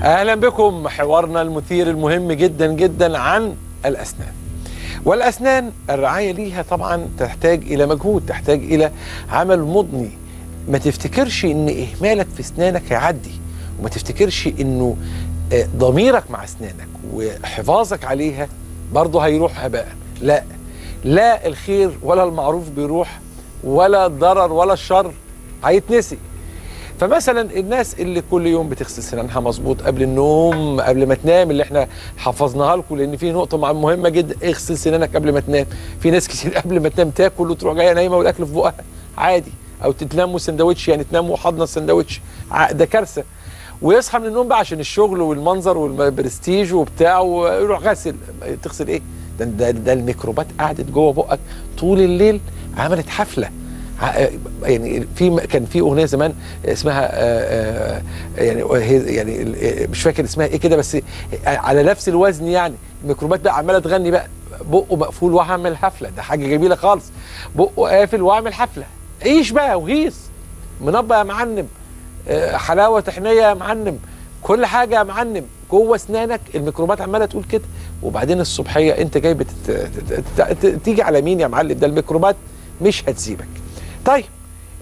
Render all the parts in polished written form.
اهلا بكم. حوارنا المثير المهم جدا جدا عن الاسنان. والاسنان الرعايه ليها طبعا تحتاج الى مجهود، تحتاج الى عمل مضني. ما تفتكرش ان اهمالك في اسنانك هيعدي، وما تفتكرش انه ضميرك مع اسنانك وحفاظك عليها برضه هيروح هباء. لا، لا الخير ولا المعروف بيروح، ولا الضرر ولا الشر هيتنسي. فمثلا الناس اللي كل يوم بتغسل سنانها مظبوط قبل النوم، قبل ما تنام، اللي احنا حفظناها لكم لان في نقطه مهمه جدا، اغسل سنانك قبل ما تنام. في ناس كتير قبل ما تنام تاكل وتروح جايه نايمه والاكل في بقها عادي، او تنام والسندوتش، يعني تنام وحضن السندوتش، ده كارثه. ويصحى من النوم بقى عشان الشغل والمنظر والبرستيج وبتاع ويروح غسل. تغسل ايه؟ ده الميكروبات قعدت جوه بقك طول الليل، عملت حفله. يعني كان في اغنيه زمان اسمها يعني مش فاكر اسمها ايه كده، بس على نفس الوزن. يعني الميكروبات بقى عماله تغني بقى، بقه مقفول وهعمل حفله. ده حاجه جميله خالص، بقه قافل واعمل حفله. عيش بقى وغيظ، منبه يا معلم، حلاوه طحينيه يا معلم، كل حاجه يا معلم جوه اسنانك. الميكروبات عماله تقول كده، وبعدين الصبحيه انت جاي تيجي على مين يا معلم؟ ده الميكروبات مش هتسيبك. طيب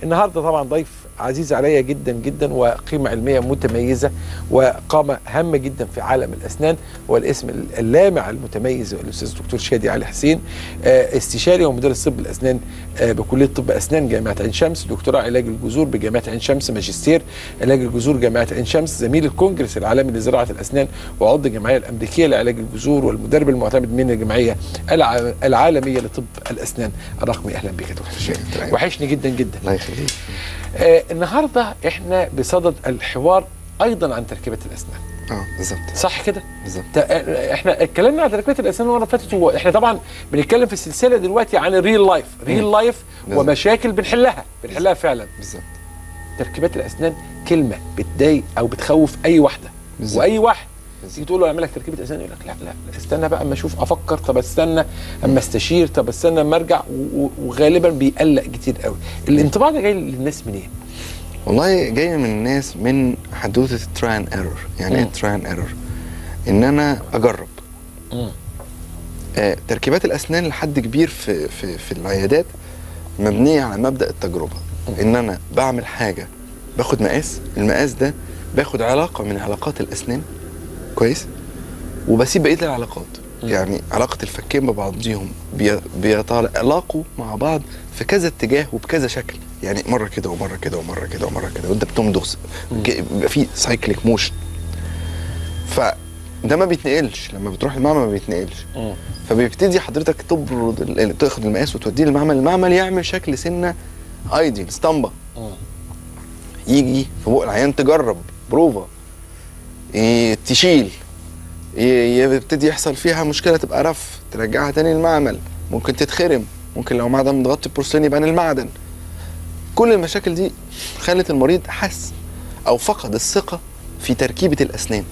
النهارده طبعا ضيف عزيز عليا جدا جدا، وقيمه علميه متميزه، وقامه هامه جدا في عالم الاسنان، والاسم اللامع المتميز الاستاذ الدكتور شادي علي حسين، استشاري ومدرس طب الاسنان بكليه طب اسنان جامعه عين شمس، دكتوراه علاج الجذور بجامعه عين شمس، ماجستير علاج الجذور جامعه عين شمس، زميل الكونجرس العالمي لزراعه الاسنان، وعضو الجمعيه الامريكيه لعلاج الجذور، والمدرب المعتمد من الجمعيه العالميه لطب الاسنان الرقمي. اهلا بك يا دكتور شادي، وحشني جدا جدا. الله يخليك. النهارده احنا بصدد الحوار ايضا عن تركيبه الاسنان. بالظبط. صح كده؟ بالظبط. احنا اتكلمنا عن تركيبه الاسنان المره اللي فاتت، واحنا طبعا بنتكلم في السلسله دلوقتي عن الريل لايف، ريل لايف ومشاكل بنحلها فعلا. بالظبط. تركيبات الاسنان كلمه بتضايق او بتخوف اي واحده. بالزبط. واي واحد تيجي تقول له اعمل لك تركيبه اسنان يقول لك لا لا استنى بقى اما اشوف، افكر، طب استنى اما استشير، طب استنى اما ارجع، وغالبا بيقلق كتير قوي. الانطباع ده جاي للناس منين؟ والله جاي من الناس من حدوته التراي اند ايرور. يعني ايه تراي اند ايرور؟ ان انا اجرب. تركيبات الاسنان لحد كبير في العيادات مبنيه على مبدا التجربه. ان انا بعمل حاجه، باخد مقاس، المقاس ده باخد علاقه من علاقات الاسنان كويس، وبسيب بقيه العلاقات. يعني علاقه الفكين ببعضهم بيتلاقوا مع بعض في كذا اتجاه وبكذا شكل، يعني مره كده ومره كده ومره كده ومره كده، وانت بتمضغ، بيبقى في سايكليك موشن. فده ما بيتنقلش، لما بتروح المعمل ما بيتنقلش. فبيبتدي حضرتك تبرد، تاخد المقاس وتوديه للمعمل، المعمل يعمل شكل سنه ايديال اسطمبه. يجي في بق العيان تجرب بروفا، تشيل، يبتدي يحصل فيها مشكله، تبقى رف، ترجعها تاني للمعمل، ممكن تتخرم، ممكن لو معدن متغطي بورسلين يبان المعدن. كل المشاكل دي خلت المريض حس او فقد الثقه في تركيبه الاسنان.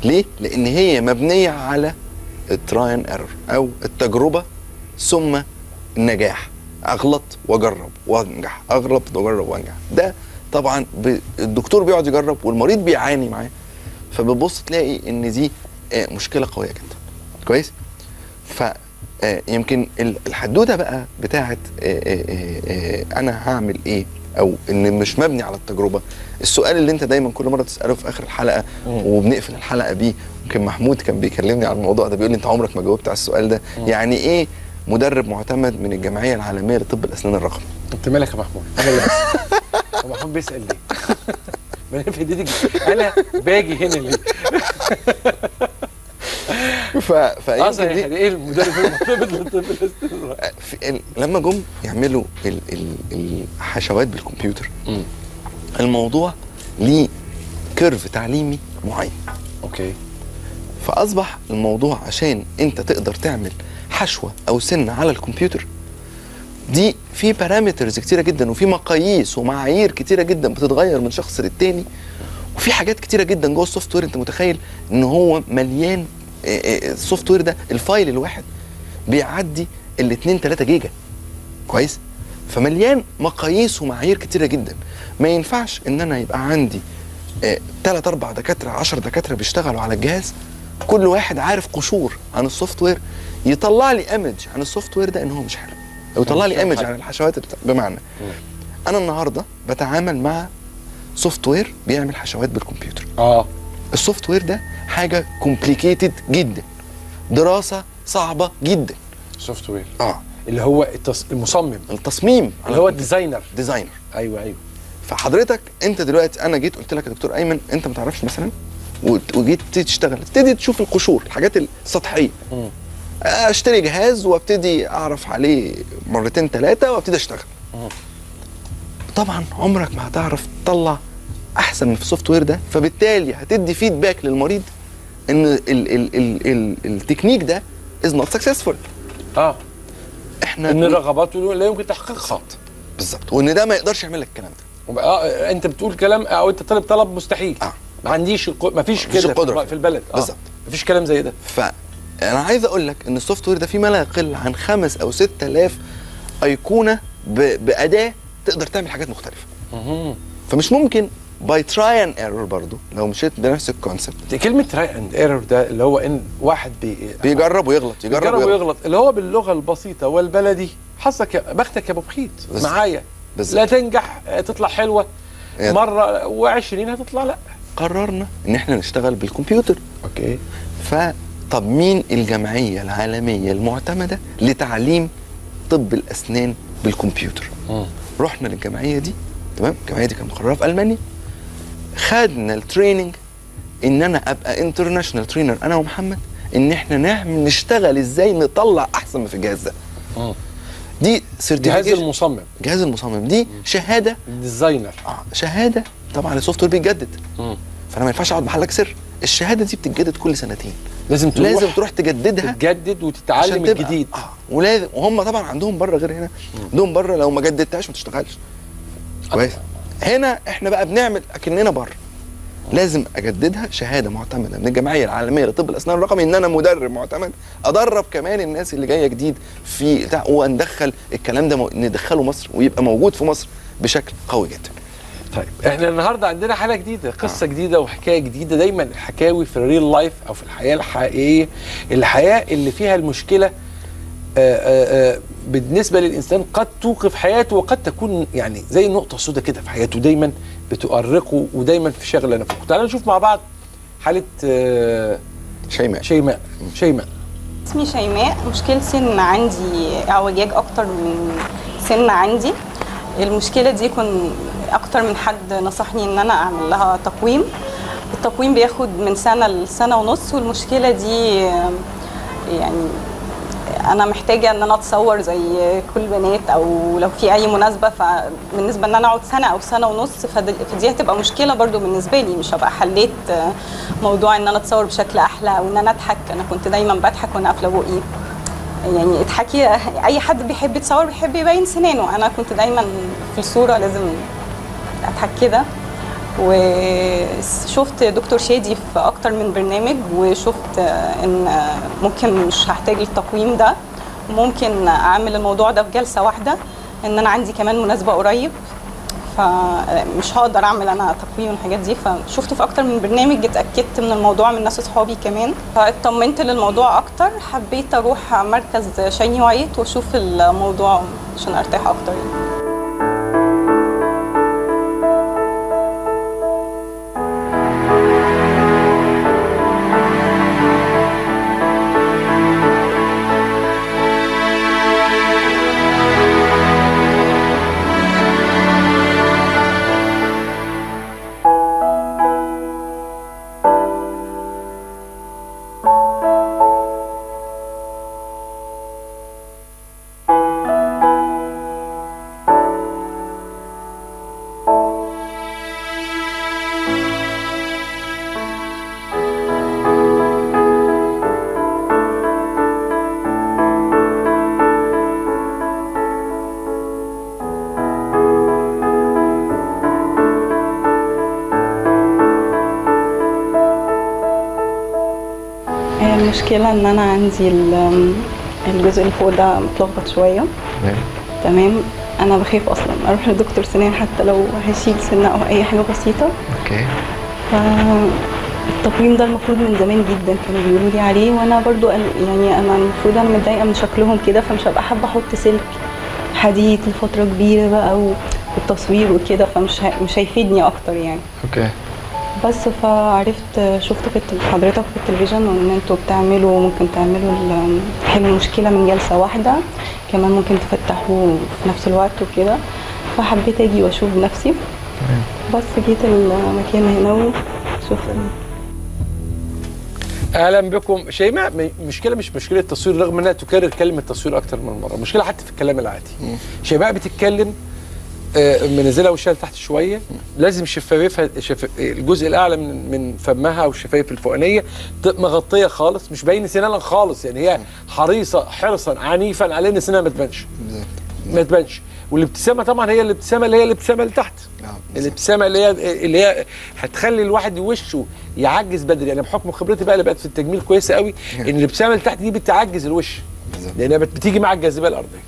ليه؟ لان هي مبنيه على التراي اند ايرور او التجربه ثم النجاح. اغلط واجرب وانجح، اغلط واجرب وانجح. ده طبعا الدكتور بيقعد يجرب والمريض بيعاني معاه، فبتبص تلاقي ان دي مشكله قويه جدا. كويس؟ يمكن الحدوته بقى بتاعت انا هعمل ايه، او ان مش مبني على التجربه. السؤال اللي انت دايما كل مره تساله في اخر الحلقه وبنقفل الحلقه بيه، يمكن محمود كان بيكلمني عن الموضوع ده، بيقول لي انت عمرك ما جاوبت على السؤال ده. يعني ايه مدرب معتمد من الجمعيه العالميه لطب الاسنان الرقمي؟ انت مالك يا محمود؟ انا اللي هو محمود بيسال ليه؟ ما انا في ايديك، انا باجي هنا ليه؟ فيمكن دي ايه المدرب المعتمد لطب الاسنان؟ لما جم يعملوا الحشوات بالكمبيوتر، الموضوع ليه كيرف تعليمي معين. اوكي. فاصبح الموضوع عشان انت تقدر تعمل حشوه او سن على الكمبيوتر، دي في بارامترز كتيره جدا، وفي مقاييس ومعايير كتيره جدا بتتغير من شخص للتاني، وفي حاجات كتيره جدا جوه السوفت وير. انت متخيل ان هو مليان؟ السوفت وير ده الفايل الواحد بيعدي ال 2-3 جيجا. كويس؟ فمليان مقاييس ومعايير كتيره جدا. ما ينفعش ان انا يبقى عندي 3 4 دكاتره 10 دكاتره بيشتغلوا على الجهاز، كل واحد عارف قشور عن السوفت وير، يطلع لي ايمج عن السوفت وير ده ان هو مش حلو، او يطلع لي ايمج عن الحشوات بمعنى انا النهارده بتعامل مع سوفت وير بيعمل حشوات بالكمبيوتر. السوفت وير ده حاجه كومبليكيتد جدا، دراسه صعبه جدا. سوفت وير اللي هو المصمم، التصميم، اللي هو ديزاينر. ايوه. فحضرتك انت دلوقتي انا جيت قلت لك يا دكتور ايمن انت ما تعرفش مثلا، وجيت تشتغل، تبتدي تشوف القشور، الحاجات السطحيه. اشتري جهاز وابتدي اعرف عليه 2 3 وابتدي اشتغل. طبعا عمرك ما هتعرف تطلع احسن من في السوفت وير ده، فبالتالي هتدي فيدباك للمريض ان التكنيك ده از نوت سكسسفول. احنا ان رغباته لا يمكن تحقيقها. بالظبط، وان ده ما يقدرش يعمل لك الكلام ده. انت بتقول كلام، او انت طالب مستحيل. ما عنديش ما فيش كده في البلد. بالظبط، ما فيش كلام زي ده. فانا عايز اقول لك ان السوفت وير ده فيه ما لا يقل عن 5 أو 6000 ايقونه باداه تقدر تعمل حاجات مختلفه. فمش ممكن باي تراي اند ايرور برضه لو مشيت بنفس الكونسبت. كلمه تراي اند ايرور ده اللي هو ان واحد بيجرب ويغلط، يجرب ويغلط، اللي هو باللغه البسيطه والبلدي حظك بختك يا ابو بخيت معايا. لا تنجح تطلع حلوه مره و20 هتطلع لا. قررنا ان احنا نشتغل بالكمبيوتر. اوكي. طب مين الجمعيه العالميه المعتمده لتعليم طب الاسنان بالكمبيوتر؟ رحنا للجمعيه دي، تمام؟ الجمعيه دي كانت مقرره في المانيا. خدنا التريننج ان انا ابقى انترناشونال ترينر انا ومحمد، ان احنا نشتغل ازاي نطلع احسن ما في الجهاز ده. دي سيرتيفيكيشن. جهاز المصمم دي شهاده ديزاينر. شهاده. طبعا السوفت وير بيتجدد، فانا ما ينفعش اقعد محلك سر. الشهاده دي بتتجدد كل 2 سنين. لازم تروح تجددها، تتجدد وتتعلم الجديد. ولازم، وهم طبعا عندهم بره غير هنا. عندهم بره لو ما جددتهاش ما تشتغلش. كويس. هنا احنا بقى بنعمل اكننا بره. لازم اجددها شهاده معتمده من الجمعيه العالميه لطب الاسنان الرقمي ان انا مدرب معتمد، ادرب كمان الناس اللي جايه جديد في وندخل الكلام ده ندخله مصر ويبقى موجود في مصر بشكل قوي جدا. طيب احنا النهارده عندنا حاله جديده، قصه جديده وحكايه جديده. دايما الحكاوي في الريل لايف او في الحياه الحقيقيه، الحياه اللي فيها المشكله بالنسبه للانسان قد توقف حياته، وقد تكون يعني زي النقطه السوداء كده في حياته، دايما بتؤرقه ودايما في شغله نفسه. تعالوا نشوف مع بعض حاله شيماء. اسمي شيماء. مشكلتي ان عندي اعوجاج اكتر من سن عندي. المشكله دي كنت اكتر من حد نصحني ان انا اعمل لها تقويم. التقويم بياخد من سنه لسنه ونص، والمشكله دي يعني انا محتاجه ان انا اتصور زي كل بنات، او لو في اي مناسبه. فبالنسبه ان انا اقعد سنه او سنه ونص فدي هتبقى مشكله برضو بالنسبه لي. مش هبقى حليت موضوع ان انا اتصور بشكل احلى او ان انا اضحك. انا كنت دايما بضحك وانا قافله بقي. يعني اضحكي، اي حد بيحب يتصور بيحب يبين سنانه. انا كنت دايما في الصوره لازم اضحك كده. وشفت دكتور شادي في اكتر من برنامج، وشفت ان ممكن مش هحتاج التقويم ده، وممكن اعمل الموضوع ده في جلسه واحده. ان انا عندي كمان مناسبه قريب فمش هقدر اعمل انا تقويم والحاجات دي. فشفته في اكتر من برنامج، اتاكدت من الموضوع من ناس اصحابي كمان، فاطمنت للموضوع اكتر. حبيت اروح مركز شايني وايت واشوف الموضوع عشان ارتاح اكتر. المشكلة ان انا عندي الجزء اللي فوق ده متلخبط شوية. تمام. انا بخاف اصلا اروح لدكتور سنان حتى لو هشيل سنة او اي حاجة بسيطة. فالتقويم ده المفروض من زمان جدا كانوا بيقولوا لي عليه، وانا برضو يعني انا المفروض انا متضايقه من شكلهم كده، فمش هبقى حابه احط سلك حديد لفتره كبيره بقى والتصوير وكده، مش هيفيدني اكتر يعني. اوكي. بس فعرفت شفت حضرتك في التلفزيون ان انتوا ممكن تعملوا تحلوا المشكله من جلسه واحده، كمان ممكن تفتحوه في نفس الوقت وكده، فحبيت اجي واشوف بنفسي. بس جيت المكان هنا وشفت. اهلا بكم. شيماء، مشكله مش مشكله تصوير رغم انها تكرر كلمه تصوير اكتر من مره، مشكله حتى في الكلام العادي. شيماء بتتكلم منزلها وشها لتحت شويه، لازم شفايفها الجزء الاعلى من فمها والشفايف الفوقانيه مغطيه خالص، مش باين سنانها خالص، يعني هي حريصه حرصا عنيفا على ان سنانها ما تبانش. والابتسامه طبعا هي الابتسامه اللي لتحت، الابتسامه اللي هي هتخلي الواحد وشه يعجز بدري. يعني بحكم خبرتي بقى اللي بقت في التجميل كويسه قوي، ان الابتسامه اللي تحت دي بتعجز الوش لانها بتيجي مع الجاذبيه الارضيه.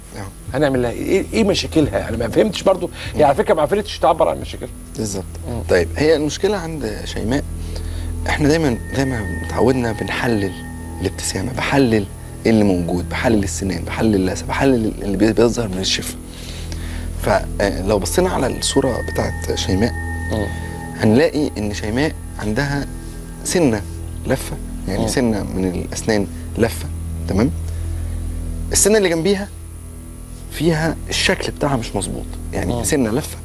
هنعمل لها ايه مشاكلها؟ يعني ما فهمتش برضو، هي على فكره ما عرفتش تعبر عن مشاكلها بالظبط. طيب هي المشكله عند شيماء، احنا دايما اتعودنا بنحلل الابتسامه، بحلل اللي موجود، بحلل السنان، بحلل اللثه، بحلل اللي بيظهر من الشفه. فلو بصينا على الصوره بتاعت شيماء هنلاقي ان شيماء عندها سنه لفه، يعني سنه من الاسنان لفه، تمام؟ السنه اللي جنبيها فيها الشكل بتاعها مش مظبوط، يعني سنه لفه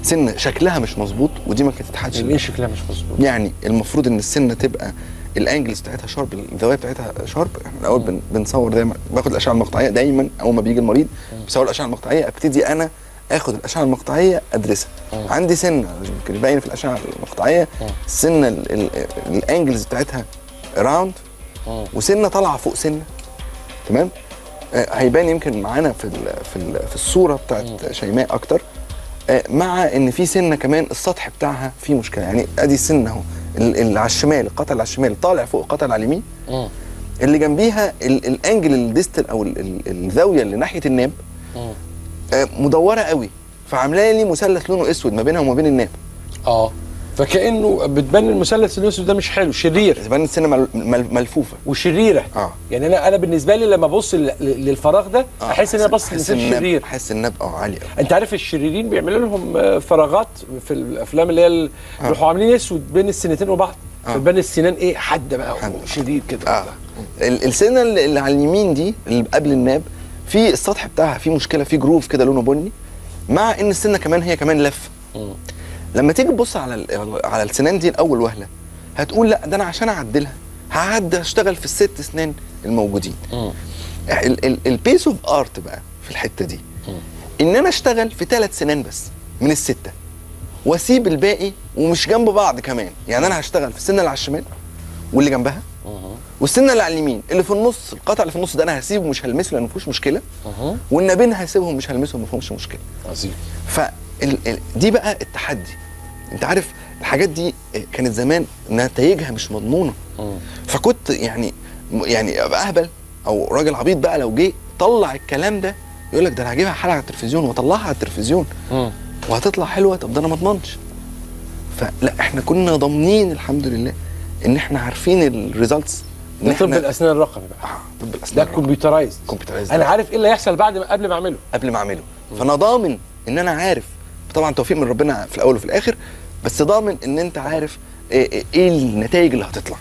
سنه شكلها مش مظبوط، ودي ما كانت تتحدش. ليه شكلها مش مظبوط؟ يعني المفروض ان السنه تبقى الانجلز بتاعتها شارب، الزوايا بتاعتها شارب. احنا الاول بنصور دايما، باخد الاشعه المقطعيه دايما اول ما بيجي المريض بصور الاشعه المقطعيه، ابتدي انا اخد الاشعه المقطعيه ادرسها. عندي سنه يمكن باين في الاشعه المقطعيه السنه الانجلز بتاعتها راوند، وسنه طالعه فوق سنه، تمام؟ هيبان يمكن معانا في الصوره بتاعت شيماء اكتر، مع ان في سنه كمان السطح بتاعها فيه مشكله. يعني ادي السنه اهو اللي على الشمال، القطع اللي على الشمال طالع فوق القطع اللي على اليمين، اللي جنبيها الانجل الديستال او الزاويه اللي ناحيه الناب مدوره قوي، فعامله لي مثلث لونه اسود ما بينها وما بين الناب. فكانه بتبان المثلث الاسود ده مش حلو، شرير، بتبان السنه ملفوفه وشريره. يعني انا بالنسبه لي لما ابص للفراغ ده احس ان انا بص لانسان شرير، احس الناب عالي قوي. انت عارف الشريرين بيعملوا لهم فراغات في الافلام اللي هي بيروحوا عاملين اسود بين السنتين وبعض، فبان السنان ايه حد بقى شديد كده. السنه اللي على اليمين دي اللي قبل الناب في السطح بتاعها في مشكله، في جروف كده لونه بني، مع ان السنه كمان هي كمان لف. لما تيجي تبص على السنان دي الاول وهله هتقول لا ده انا عشان اعدلها هعدي اشتغل في الست اسنان الموجودين. البيس اوف ارت بقى في الحته دي ان انا اشتغل في 3 سنان بس من ال6 واسيب الباقي ومش جنب بعض كمان. يعني انا هشتغل في السنه اللي على الشمال واللي جنبها والسنه اللي على اليمين، اللي في النص القطع اللي في النص ده انا هسيبه مش هلمسه لان ما فيهوش مشكله، والنابين هسيبهم مش هلمسهم ما فيهمش مشكله. عظيم. دي بقى التحدي. انت عارف الحاجات دي كانت زمان نتائجها مش مضمونه، فكنت يعني ابقى اهبل او راجل عبيط بقى لو جه طلع الكلام ده يقول لك ده انا هجيبها حلقه على التلفزيون واطلعها على التلفزيون وهتطلع حلوه. طب ده انا ما اضمنش. فلا احنا كنا ضامنين الحمد لله ان احنا عارفين الريزلتس. ده طب الاسنان الرقمي بقى. طب الاسنان ده كمبيوترايزد. انا عارف ايه اللي هيحصل قبل ما اعمله. فانا ضامن ان انا عارف، طبعا توفيق من ربنا في الاول وفي الاخر، بس ضامن ان انت عارف ايه النتائج اللي هتطلع.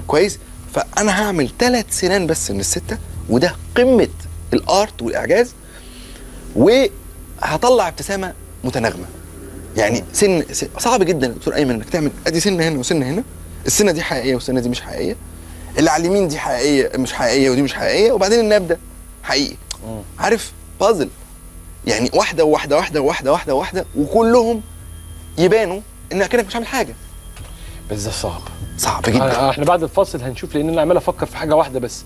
كويس. فانا هعمل 3 سنان بس من ال6، وده قمه الارت والاعجاز، وهطلع ابتسامه متناغمه. يعني سن صعب جدا يا دكتور ايمن انك تعمل ادي سنه هنا وسنه هنا، السنه دي حقيقيه والسنه دي مش حقيقيه، اللي على اليمين دي حقيقيه مش حقيقيه ودي مش حقيقيه، وبعدين الناب ده حقيقي. عارف بازل، يعني واحده وواحده واحده وواحده واحده واحده وكلهم يبانوا ان اكنك مش عامل حاجه. بس ده صعب جدا. احنا بعد الفاصل هنشوف، لان انا عمال افكر في حاجه واحده بس.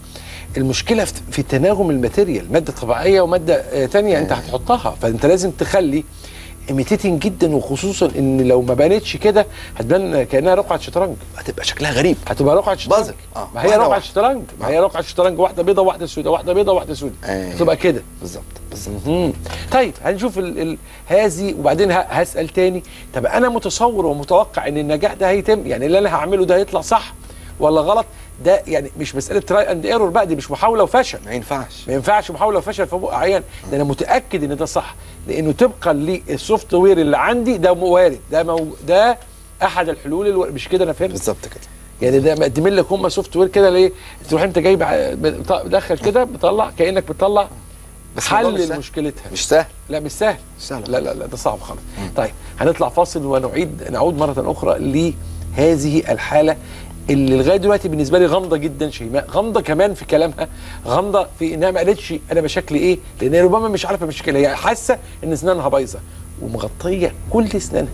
المشكله في تناغم الماتيريال، ماده طبيعيه وماده ثانيه انت هتحطها، فانت لازم تخلي ايميتيتنج جدا، وخصوصا ان لو ما بانتش كده هتبان كانها رقعه شطرنج، هتبقى شكلها غريب، هتبقى رقعه شطرنج. بازل. ما هي رقعه شطرنج، ما هي رقعه شطرنج، واحده بيضه وواحده سوداء، واحده بيضه وواحده سوداء، هتبقى كده بالظبط. طيب هنشوف هذه، وبعدين هسال تاني. طب انا متصور ومتوقع ان النجاح ده هيتم، يعني اللي انا هعمله ده هيطلع صح ولا غلط؟ ده يعني مش مساله تراي اند ايرور بقى، دي مش محاوله وفشل. ما ينفعش محاوله وفشل في بق عيان، ده انا متاكد ان ده صح، لانه طبقا للسوفت وير اللي عندي ده وارد، ده احد الحلول مش كده؟ انا فهمت بالظبط كده. يعني ده مقدمين لك هم سوفت وير كده، ليه؟ تروح انت جايب دخل كده بتطلع كانك بتطلع حل لمشكلتها. مش سهل. لا مش سهل. لا ده صعب خالص. طيب هنطلع فاصل ونعود مره اخرى لهذه الحاله اللي لغايه دلوقتي بالنسبه لي غامضه جدا. شيماء غامضه كمان في كلامها، غامضه في انها ما قالتش انا مشاكلي ايه، لان هي ربما مش عارفه مشاكلها، هي حاسه ان اسنانها بايظه ومغطيه كل اسنانها،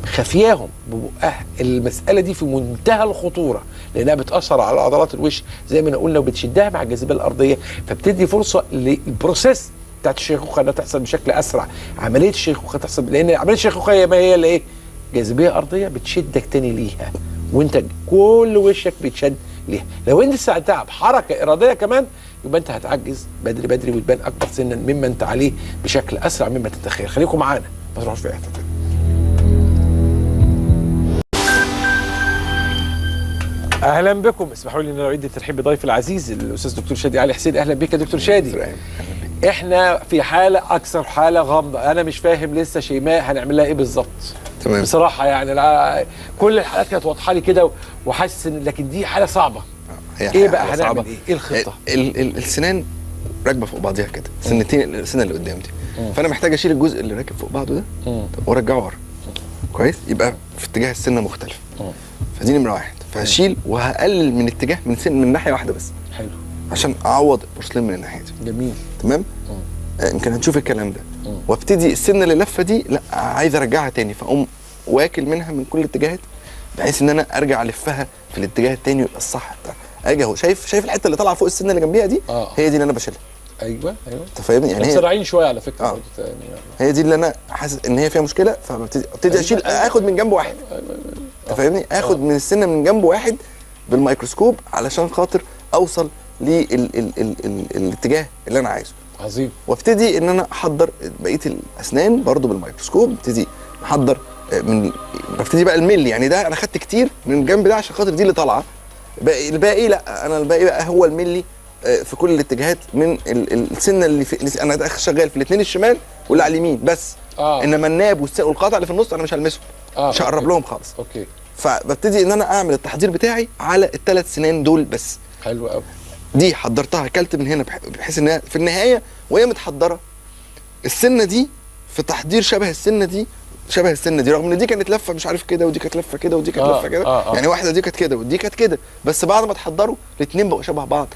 خافياهم ببقها. المساله دي في منتهى الخطوره، لانها بتاثر على عضلات الوش زي ما قلنا، وبتشدها مع الجاذبيه الارضيه، فبتدي فرصه للبروسيس بتاعت الشيخوخه انها تحصل بشكل اسرع. عمليه الشيخوخه تحصل، لان عمليه الشيخوخه هي اللي ايه؟ جاذبيه ارضيه بتشدك تاني ليها، وانت كل وشك بيتشد ليها. لو انت ساعدتها بحركه اراديه كمان، يبقى انت هتعجز بدري بدري وتبان اكبر سنا مما انت عليه بشكل اسرع مما تتخيل. خليكم معانا، ما تروحوش في حته. اهلا بكم. اسمحوا لي ان انا اعيد الترحيب بضيفي العزيز الاستاذ دكتور شادي علي حسين. اهلا بك يا دكتور شادي. احنا في حاله اكثر حاله غامضه، انا مش فاهم لسه شيماء هنعمل لها ايه بالظبط. تمام. بصراحه يعني كل الحالات كانت واضحه لي كده وحاسس ان، لكن دي حاله صعبه. ايه بقى هنعمل ايه؟ ايه الخطه؟ السنان راكبه فوق بعضيها كده، سنتين السنه اللي قدام دي، فانا محتاج اشيل الجزء اللي راكب فوق بعضه ده وارجعه ورا كويس، يبقى في اتجاه السنه مختلف. فدي نمره واحد. فهشيل وهقلل من اتجاه من ناحيه واحده بس. حلو. عشان اعوض البورسلين من الناحيه دي. جميل. تمام. يمكن هنشوف الكلام ده. وابتدي السنه اللي لفه دي لا عايز ارجعها تاني، فاقوم واكل منها من كل الاتجاهات بحيث ان انا ارجع الفها في الاتجاه التاني ويبقى الصح بتاعها. اجي اهو شايف الحته اللي طالعه فوق السنه اللي جنبيها دي؟ هي دي اللي انا بشيلها. ايوه انت فاهمني؟ يعني هي سرعين شويه على فكره. هي دي اللي انا حاسس ان هي فيها مشكله، فببتدي اشيل. اخد من جنب واحد. انت فاهمني؟ اخد من السنه من جنب واحد بالميكروسكوب علشان خاطر اوصل للاتجاه اللي انا عايزه. عظيم. وابتدي ان انا احضر بقيه الاسنان برضو بالميكروسكوب. ابتدي احضر ببتدي بقى الملي، يعني ده انا خدت كتير من الجنب ده عشان خاطر دي اللي طالعه. الباقي لا، انا الباقي بقى هو الملي في كل الاتجاهات من السنه اللي انا شغال في الاثنين الشمال واللي على اليمين بس. انما الناب والقاطع اللي في النص انا مش هلمسهم. مش هقرب لهم خالص. اوكي. فببتدي ان انا اعمل التحضير بتاعي على الثلاث سنان دول بس. حلو قوي. دي حضرتها، اكلت من هنا بحيث انها في النهايه وهي متحضره السنه دي في تحضير شبه السنه دي رغم ان دي كانت لفه مش عارف كده، ودي كانت لفه كده، ودي كانت لفه كده. يعني واحده دي كانت كده ودي كانت كده، بس بعد ما اتحضروا الاثنين بقوا شبه بعض،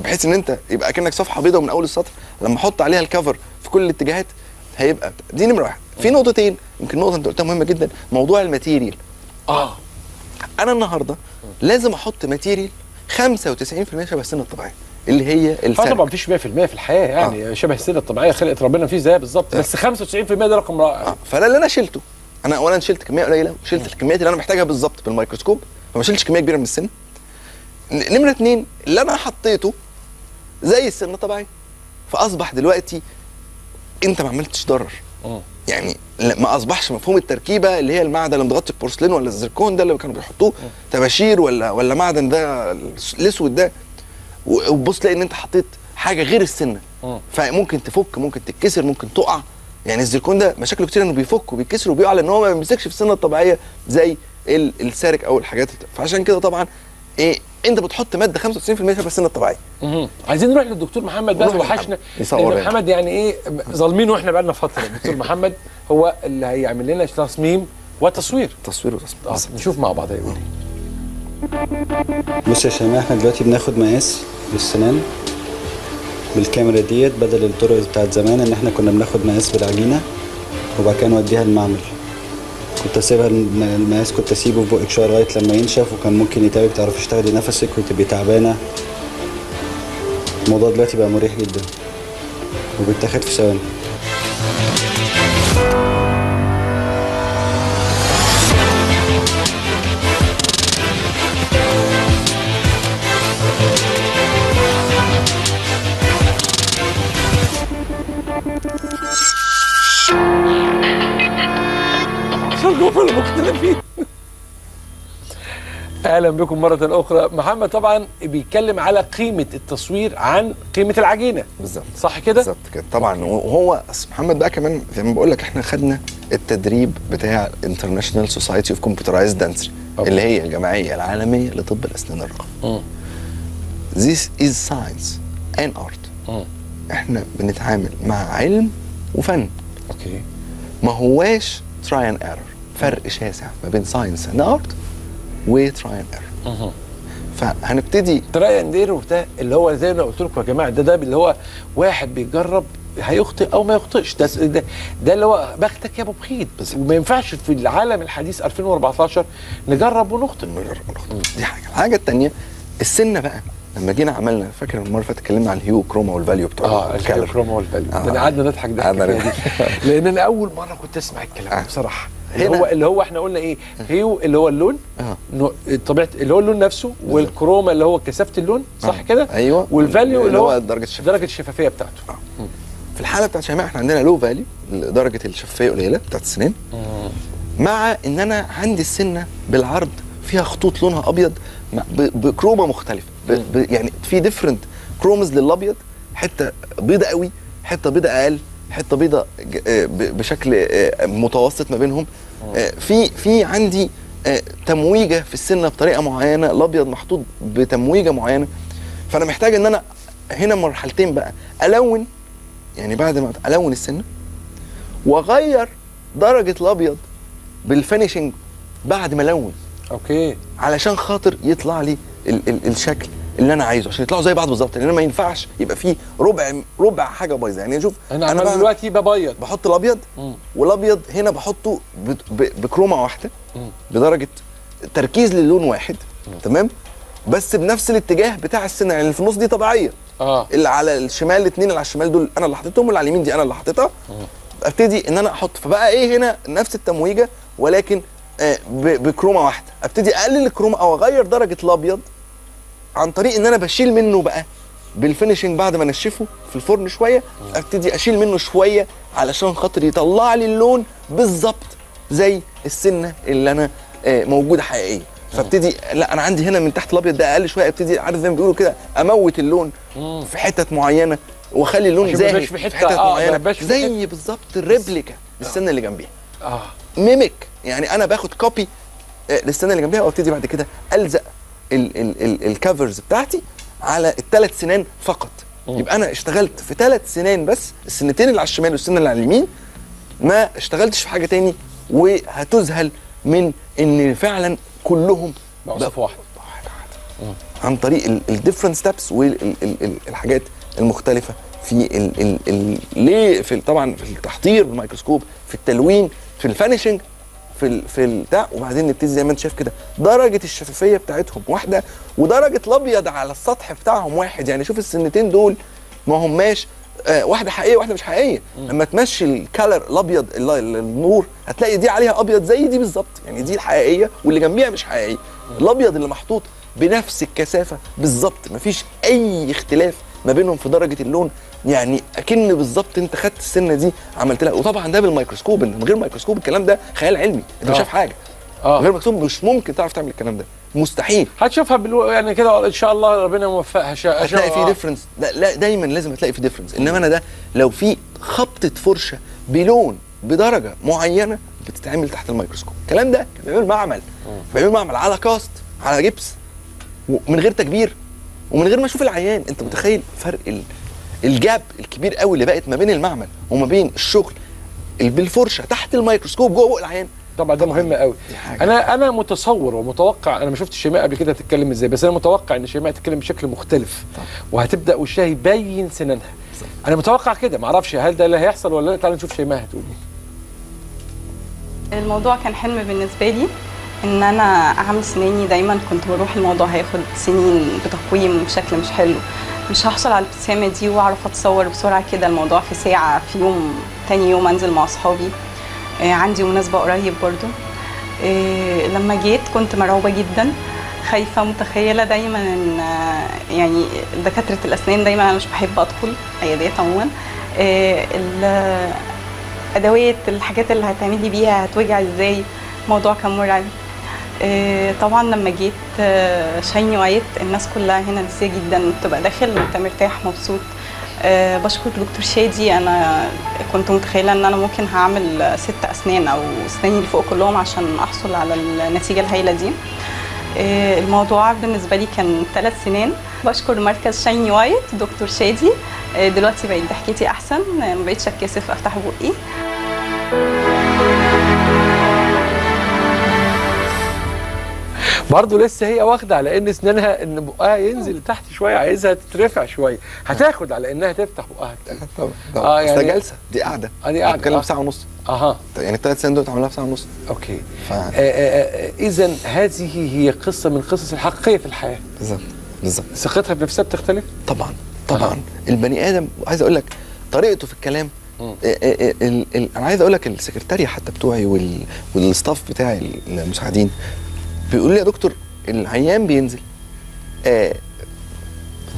بحيث ان انت يبقى كانك صفحه بيضاء من اول السطر. لما احط عليها الكفر في كل الاتجاهات هيبقى دي نمره واحد. في نقطتين، يمكن نقطه انت قلتها مهمه جدا، موضوع الماتيريال. انا النهارده لازم احط ماتيريال 95% شبه السنه الطبيعيه اللي هي السنه. طبعا مفيش 100% في الحياه يعني شبه السنه الطبيعيه، خلقت ربنا فيه زيها بالظبط، بس 95% ده رقم رائع. فانا اللي انا شلته، انا اولا شلت كميه قليله وشلت الكميات اللي انا محتاجها بالظبط بالميكروسكوب، فما شلتش كميه كبيره من السن. نمره اتنين، اللي انا حطيته زي السنه الطبيعيه، فاصبح دلوقتي انت ما عملتش ضرر. يعني ما اصبحش مفهوم التركيبه اللي هي المعدن اللي متغطي بورسلين ولا الزركون ده اللي كانوا بيحطوه تباشير ولا معدن ده الاسود ده، وبص تلاقي ان انت حطيت حاجه غير السنه، فممكن تفك، ممكن تتكسر، ممكن تقع. يعني الزركون ده مشاكله كتير انه بيفك وبيتكسر وبيقع لان هو ما بيمسكش في السنه الطبيعيه زي السارك او الحاجات. فعشان كده طبعا انت بتحط ماده 95% شبه السنه الطبيعيه. عايزين نروح للدكتور محمد بقى، وحشنا لان محمد يعني ظالمينه واحنا بقى لنا فتره. الدكتور محمد هو اللي هيعمل لنا تصميم وتصوير. نشوف مع بعض هيقول بص يا شيماء، احنا دلوقتي بناخد مقاس للسنان بالكاميرا ديت، بدل الطرق بتاعت زمان ان احنا كنا بناخد مقاس بالعجينه وبعد كده نوديها المعمل. كنت اسيبها المقاس، كنت اسيبه في بقك شويه لغايه لما ينشف، وكان ممكن يتعبك، تعرفيش تاخدي نفسك وتبقي تعبانه. الموضوع دلوقتي بقى مريح جدا وبيتاخد في ثواني. ولا مختلفين. اهلا بكم مره اخرى. محمد طبعا بيتكلم على قيمه التصوير عن قيمه العجينه. بالظبط، صح كده؟ بالظبط كده طبعا. وهو محمد بقى كمان زي ما بقول لك احنا خدنا التدريب بتاع انترناشونال سوسايتي اوف كمبيوترايزد دانسري اللي هي الجمعيه العالميه لطب الاسنان الرقمي. This is science and art. احنا بنتعامل مع علم وفن. اوكي. ما هواش تراي اند ايرور، فرق شاسع ما بين ساينس اند ارت وتراي اند ايرور. فهنبتدي تراي اند ايرور ده اللي هو زي ما قلت لكم يا جماعه، ده اللي هو واحد بيجرب هيخطئ او ما يخطئش. ده اللي هو بختك يا ابو بخيت. وما ينفعش في العالم الحديث 2014 نجرب ونخطئ. دي حاجه. الحاجه الثانيه السنه بقى، لما جينا عملنا، فاكر المره اللي فاتت اتكلمنا عن الهيو كروما والفاليو بتوع الهيو كروما والفاليو. ده قعدنا نضحك ضحك لان انا اول مره كنت اسمع الكلام بصراحه. اللي هو احنا قلنا ايه؟ هيو اللي هو اللون، طبيعه اللي هو اللون نفسه، والكروما اللي هو كثافه اللون، صح كده؟ ايوه. والفاليو اللي هو درجه الشفافيه بتاعته. في الحاله بتاعت شيماء احنا عندنا لو فاليو، درجه الشفافيه قليله بتاعت السنان، مع ان انا عندي السنه بالعرض فيها خطوط لونها ابيض بكروما مختلفه. يعني في ديفرنت كرومز للابيض، حته بيضه قوي، حته بيضه اقل، حته بيضه بشكل متوسط ما بينهم. في عندي تمويجه في السنه بطريقه معينه، الابيض محطوط بتمويجه معينه. فانا محتاج ان انا هنا مرحلتين بقى، الون، يعني بعد ما الون السنه واغير درجه الابيض بالفينيشنج بعد ما الون. اوكي. علشان خاطر يطلع لي الشكل اللي انا عايزه، عشان يطلعوا زي بعض بالظبط. لان ما ينفعش يبقى فيه ربع حاجه بايظه. يعني شوف انا دلوقتي ببيض، بحط الابيض، والابيض هنا بحطه بكرومه واحده، بدرجه تركيز للون واحد، تمام، بس بنفس الاتجاه بتاع السنه. يعني اللي في النص دي طبيعيه، اللي على الشمال، الاثنين اللي على الشمال دول انا اللي حطيتهم، واللي على اليمين دي انا اللي حطيتها. ابتدي ان انا احط، فبقى ايه هنا نفس التمويجه ولكن بكرومه واحده. ابتدي اقلل الكرومه او اغير درجه الابيض عن طريق ان انا بشيل منه بقى بالفينيشنج بعد ما انشفه في الفرن شويه. ابتدي اشيل منه شويه علشان خاطر يطلع لي اللون بالظبط زي السنه اللي انا موجوده حقيقيه. فابتدي لا انا عندي هنا من تحت الابيض ده اقل شويه، ابتدي عارف زي ما بيقولوا كده اموت اللون في حتت معينه واخلي اللون زاهي في حتت معينه، زي بالظبط الريبليكا للسنه اللي جنبيها. ميميك، يعني انا باخد كوبي للسنه اللي جنبيها، وابتدي بعد كده الزق الكفرز بتاعتي على الثلاث سنان فقط. يبقى انا اشتغلت في 3 سنان بس، السنتين اللي على الشمال والسنه اللي على اليمين، ما اشتغلتش في حاجه تاني. وهتذهل من ان فعلا كلهم بوصف واحد عن طريق الديفرنت ستابس والحاجات المختلفه في ليه في طبعا في التحضير بالميكروسكوب، في التلوين، في الفانيشنج، في البتاع. وبعدين نبتدي زي ما انت شايف كده درجه الشفافيه بتاعتهم واحده، ودرجه الابيض على السطح بتاعهم واحد. يعني شوف السنتين دول ما هماش واحده حقيقيه واحده مش حقيقيه. لما تمشي الكالر الابيض النور هتلاقي دي عليها ابيض زي دي بالظبط، يعني دي الحقيقيه واللي جنبيها مش حقيقيه. الابيض اللي محطوط بنفس الكثافه بالظبط، مفيش اي اختلاف ما بينهم في درجه اللون. يعني اكن بالظبط انت خدت السنه دي عملت لها. وطبعا ده بالميكروسكوب، من غير ميكروسكوب الكلام ده خيال علمي، انت مش شايف حاجه. من غير ميكروسكوب مش ممكن تعرف تعمل الكلام ده، مستحيل. هتشوفها يعني كده ان شاء الله، ربنا يوفقها. هتلاقي في ديفرنس، لا دايما لازم هتلاقي في ديفرنس. انما انا ده لو في خبطه فرشه بلون بدرجه معينه بتتعمل تحت الميكروسكوب. الكلام ده بيعمل معمل، بيعمل معمل على كاست، على جبس، ومن غير تكبير ومن غير ما اشوف العيان. انت متخيل فرق الجاب الكبير قوي اللي بقت ما بين المعمل وما بين الشغل بالفرشه تحت الميكروسكوب جوه بق العيان؟ طبعا ده مهم قوي. انا متصور ومتوقع، انا ما شفتش شيماء قبل كده تتكلم ازاي، بس انا متوقع ان شيماء تتكلم بشكل مختلف وهتبدا وشها يبين سنانها. انا متوقع كده، ما اعرفش هل ده اللي هيحصل ولا لا. تعالى نشوف شيماء هتقول ايه. الموضوع كان حلم بالنسبه لي ان انا اعمل سناني. دايما كنت بروح الموضوع هياخد سنين بتقويم بشكل مش حلو، مش هحصل على الابتسامه دي واعرف اتصور بسرعه كده الموضوع في ساعه، في يوم تاني يوم انزل مع اصحابي. عندي مناسبه قريب برضو. لما جيت كنت مرعوبه جدا، خايفه، متخيله دايما ان يعني دكاتره الاسنان دايما انا مش بحب ادخل عيادات عموما. الادوات، الحاجات اللي هتعمل لي بيها هتوجع ازاي، الموضوع كان مرعب. طبعا لما جيت شايني وايت الناس كلها هنا نسيه جدا، بتبقى داخل وانت مرتاح مبسوط. بشكر دكتور شادي، انا كنت متخيله ان انا ممكن هعمل 6 اسنان او اسناني اللي فوق كلهم عشان احصل على النتيجه الهائله دي. الموضوع بالنسبه لي كان 3 سنين. بشكر مركز شايني وايت دكتور شادي، دلوقتي بقت ضحكتي احسن، ما بقتش اتكسف افتح بقي. برضه لسه هي واخده على ان اسنانها ان بقها ينزل تحت شويه، عايزها تترفع شويه، هتاخد على انها تفتح بقها تاني. طبعا يعني دي جلسه، دي قاعده، دي قاعده بتتكلم في ساعه ونص. يعني ال3 سنين دول اتعملوها في ساعه ونص. اوكي. اذا هذه هي قصه من قصص الحقيقيه في الحياه. بالظبط. ثقتها بنفسها بتختلف؟ طبعا. البني ادم عايز اقول لك طريقته في الكلام. انا عايز اقول لك السكرتاريه حتى بتوعي والستاف بتاعي المساعدين بيقولوا لي يا دكتور العيان بينزل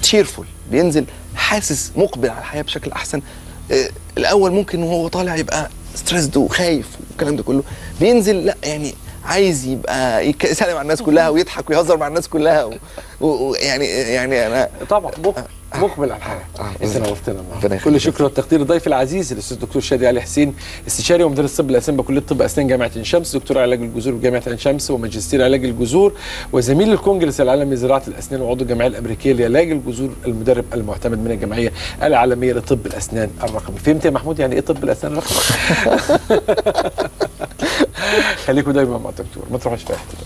تشيرفول، بينزل حاسس مقبل على الحياه بشكل احسن. الاول ممكن وهو طالع يبقى ستريسد وخايف والكلام ده كله، بينزل لا يعني عايز يبقى يسلم على الناس كلها ويضحك ويهزر مع الناس كلها يعني انا طبعا مقبل على الحياه. انت نورتنا. كل شكر والتقدير ضيفي العزيز الاستاذ الدكتور شادي علي حسين، استشاري ومدرس طب الاسنان بكليه طب اسنان جامعه عين شمس، دكتور علاج الجذور بجامعه عين شمس وماجستير علاج الجذور، وزميل الكونجرس العالمي لزراعه الاسنان وعضو الجمعيه الامريكيه لعلاج الجذور، المدرب المعتمد من الجمعيه العالميه لطب الاسنان الرقمي. فهمت يا محمود يعني ايه طب الاسنان الرقمي؟ خليكم دايما مع الدكتور، ما تروحوش في حته.